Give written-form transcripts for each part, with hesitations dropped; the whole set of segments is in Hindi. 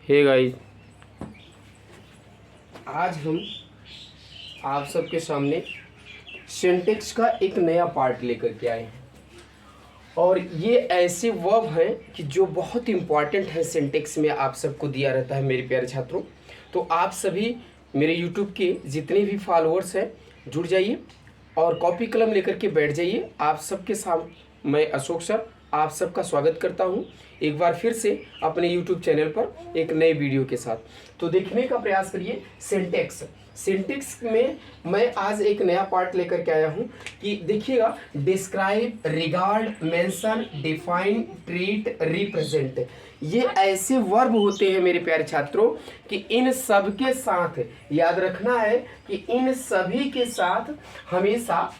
हे गाइस, आज हम आप सबके सामने सिंटेक्स का एक नया पार्ट लेकर के आए हैं। और ये ऐसे वर्ब हैं कि जो बहुत इम्पॉर्टेंट है सिंटेक्स में, आप सबको दिया रहता है मेरे प्यारे छात्रों। तो आप सभी मेरे यूट्यूब के जितने भी फॉलोअर्स हैं जुड़ जाइए और कॉपी कलम लेकर के बैठ जाइए। आप सबके सामने मैं अशोक सर आप सबका स्वागत करता हूं एक बार फिर से अपने YouTube चैनल पर एक नए वीडियो के साथ। तो देखने का प्रयास करिए सिंटेक्स। सिंटेक्स में मैं आज एक नया पार्ट लेकर के आया हूं कि देखिएगा, describe, regard, mention, define, treat, represent. ये ऐसे वर्ब होते हैं मेरे प्यारे छात्रों कि इन सब के साथ याद रखना है कि इन सभी के साथ हमेशा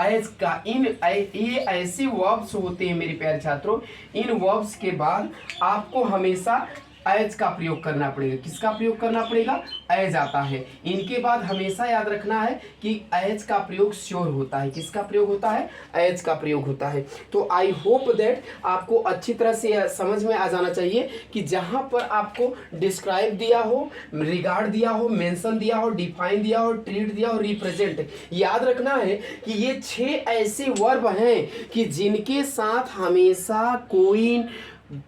एज का ये ऐसे वर्ब्स होते हैं मेरे प्यारे छात्रों। इन वर्ब्स के बाद आपको हमेशा एज का प्रयोग करना पड़ेगा। किसका प्रयोग करना पड़ेगा? एज आता है। इनके बाद हमेशा याद रखना है कि एज का प्रयोग श्योर होता है। किसका प्रयोग होता है? एज का प्रयोग होता है। तो आई होप दैट आपको अच्छी तरह से समझ में आ जाना चाहिए कि जहां पर आपको डिस्क्राइब दिया हो, रिगार्ड दिया हो, मेंशन दिया हो, डिफाइन दिया हो, ट्रीट दिया हो, रिप्रेजेंट, याद रखना है कि ये 6 ऐसे वर्ब हैं कि जिनके साथ हमेशा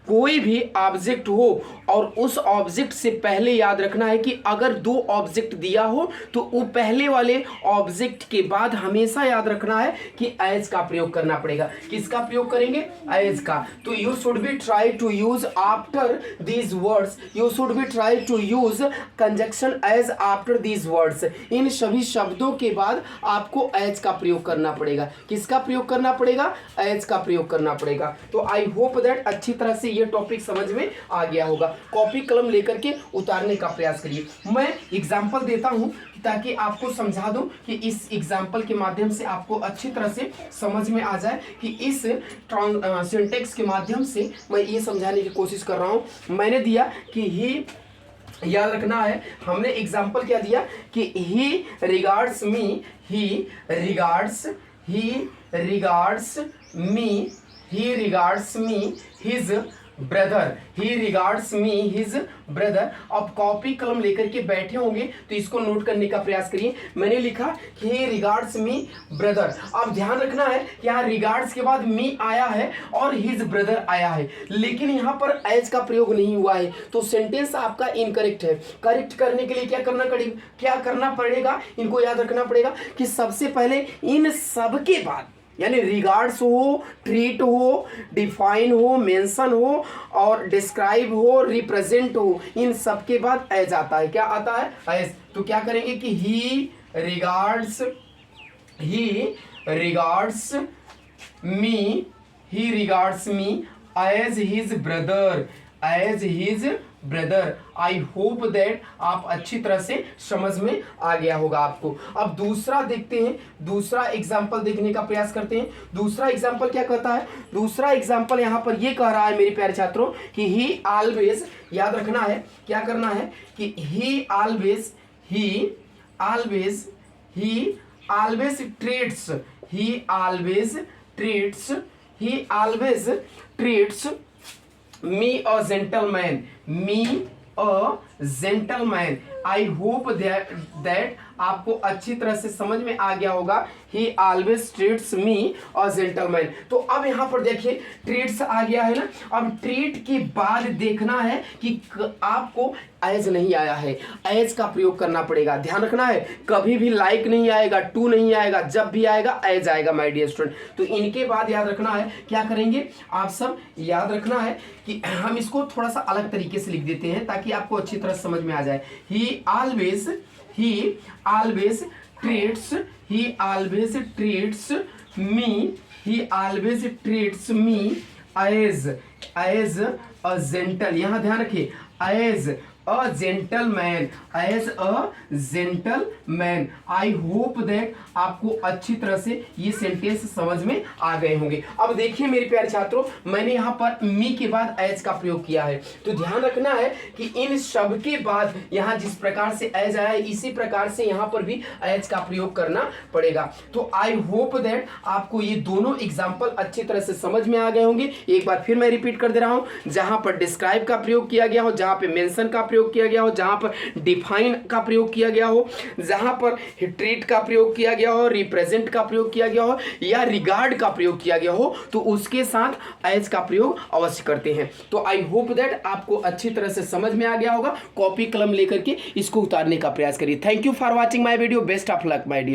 कोई भी ऑब्जेक्ट हो और उस ऑब्जेक्ट से पहले याद रखना है कि अगर 2 ऑब्जेक्ट दिया हो तो वो पहले वाले ऑब्जेक्ट के बाद हमेशा याद रखना है कि एज का प्रयोग करना पड़ेगा। किसका प्रयोग करेंगे? एज का। तो you should be try to use after these words, you should be try to use conjunction as after these words. इन सभी शब्दों के बाद आपको एज का प्रयोग करना पड़ेगा। किसका प्रयोग करना पड़ेगा? एज का प्रयोग करना पड़ेगा। तो आई होप दैट अच्छी तरह से ये टॉपिक समझ में आ गया होगा। कॉपी कलम लेकर के उतारने का प्रयास करिए। मैं एग्जांपल देता हूं ताकि आपको समझा दूं कि इस एग्जांपल के माध्यम से आपको अच्छी तरह से समझ में आ जाए कि इस सिंटेक्स के माध्यम से मैं ये समझाने की कोशिश कर रहा हूं। मैंने दिया कि ही, याद रखना है, हमने एग्जांपल क्या दिया कि he regards me, he regards me, he regards me his brother, he regards me his brother। अब कॉपी कलम लेकर के बैठे होंगे तो इसको नोट करने का प्रयास करिए। मैंने लिखा कि he regards me brother। अब ध्यान रखना है कि यहाँ रिगार्ड्स के बाद मी आया है और his brother आया है, लेकिन यहाँ पर एज का प्रयोग नहीं हुआ है, तो सेंटेंस आपका इनकरेक्ट है। करेक्ट करने के लिए क्या करना पड़ेगा? इनको याद रखना पड़ेगा कि सबसे पहले इन सब के बाद, यानी रिगार्ड्स हो, ट्रीट हो, डिफाइन हो, मेंशन हो और डिस्क्राइब हो, रिप्रेजेंट हो, इन सब के बाद एज आता है। क्या आता है? एज। तो क्या करेंगे कि he regards me as his brother. I hope that आप अच्छी तरह से समझ में आ गया होगा आपको। अब दूसरा देखते हैं, दूसरा एग्जाम्पल देखने का प्रयास करते हैं। दूसरा एग्जाम्पल क्या कहता है? दूसरा एग्जाम्पल यहाँ पर ये कह रहा है मेरे प्यारे छात्रों कि ही ऑलवेज, याद रखना है क्या करना है कि ही always treats me a gentleman। I hope that आपको अच्छी तरह से समझ में आ गया होगा। ही always treats me a gentleman. तो अब यहाँ पर देखिए ट्रीट्स आ गया है ना। अब ट्रीट के बाद देखना है कि आपको एज नहीं आया है, एज का प्रयोग करना पड़ेगा। ध्यान रखना है, कभी भी लाइक नहीं आएगा, टू नहीं आएगा, जब भी आएगा एज आएगा माय डियर स्टूडेंट। तो इनके बाद याद रखना है, क्या करेंगे आप सब? याद रखना है कि हम इसको थोड़ा सा अलग तरीके से लिख देते हैं ताकि आपको अच्छी तरह समझ में आ जाए। He always treats me as a gentle. यहाँ ध्यान रखिए, as a gentleman, as a gentleman. I hope that आपको अच्छी तरह से ये सेंटेंस समझ में आ गए होंगे। अब देखिए मेरे प्यारे छात्रों, मैंने यहाँ पर मी के बाद एज का प्रयोग किया है, तो ध्यान रखना है कि इन सब के बाद यहाँ जिस प्रकार से एज आया है इसी प्रकार से यहाँ पर भी एज का प्रयोग करना पड़ेगा। तो आई होप दैट आपको ये दोनों एग्जाम्पल अच्छी तरह से समझ में आ गए होंगे। एक बार फिर मैं रिपीट कर दे रहा हूँ, जहां पर डिस्क्राइब का प्रयोग किया गया हो, जहां पे मेंशन का प्रयोग किया गया हो, जहां पर डिफाइन का प्रयोग किया गया हो, जहां पर ट्रीट का प्रयोग किया गया हो, रिप्रेजेंट का प्रयोग किया गया हो या रिगार्ड का प्रयोग किया गया हो, तो उसके साथ एज का प्रयोग अवश्य करते हैं। तो आई होप दैट आपको अच्छी तरह से समझ में आ गया होगा। कॉपी कलम लेकर के इसको उतारने का प्रयास करिए। Thank you for watching my video. Best of luck my dear.